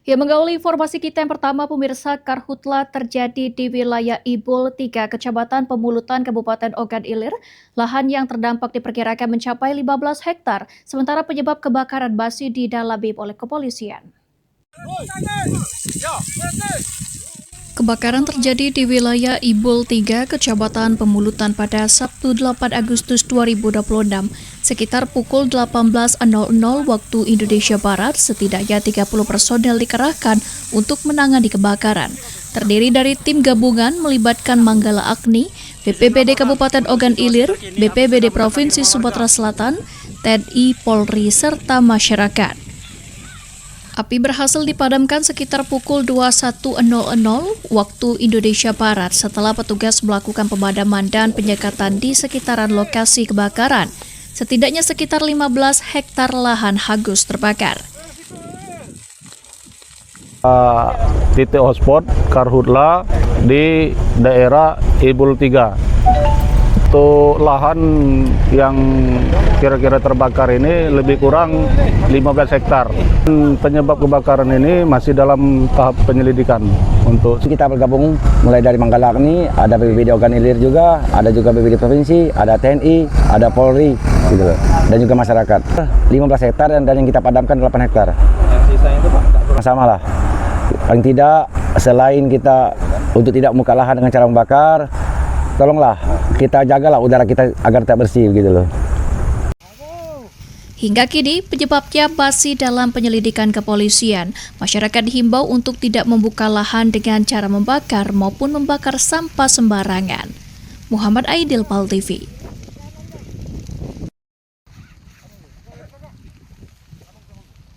Ya, mengawali informasi kita yang pertama, pemirsa, karhutla terjadi di wilayah Ibul 3, Kecamatan Pemulutan, Kabupaten Ogan Ilir. Lahan yang terdampak diperkirakan mencapai 15 hektar, sementara penyebab kebakaran masih didalami oleh kepolisian. Kebakaran terjadi di wilayah Ibul 3, Kecamatan Pemulutan pada Sabtu 8 Agustus 2026. Sekitar pukul 18.00 waktu Indonesia Barat, setidaknya 30 personel dikerahkan untuk menangani kebakaran. Terdiri dari tim gabungan melibatkan Manggala Agni, BPBD Kabupaten Ogan Ilir, BPBD Provinsi Sumatera Selatan, TNI, Polri, serta masyarakat. Api berhasil dipadamkan sekitar pukul 21.00 waktu Indonesia Barat setelah petugas melakukan pemadaman dan penyekatan di sekitaran lokasi kebakaran. Setidaknya sekitar 15 hektar lahan hangus terbakar. Titik hotspot karhutla di daerah Ibul 3. Untuk lahan yang kira-kira terbakar ini lebih kurang 15 hektar. Penyebab kebakaran ini masih dalam tahap penyelidikan. Untuk kita bergabung mulai dari Manggala Agni, ada BPBD Ogan Ilir juga, ada juga BPBD Provinsi, ada TNI, ada Polri, gitu loh, dan juga masyarakat. 15 hektar dan yang kita padamkan 8 hektar. Yang sisanya itu Pak? Sama lah. Paling tidak, selain kita untuk tidak membuka lahan dengan cara membakar, tolonglah kita jagalah udara kita agar tetap bersih gitu loh. Hingga kini penyebabnya masih dalam penyelidikan kepolisian. Masyarakat dihimbau untuk tidak membuka lahan dengan cara membakar maupun membakar sampah sembarangan. Muhammad Aidil, PAL TV.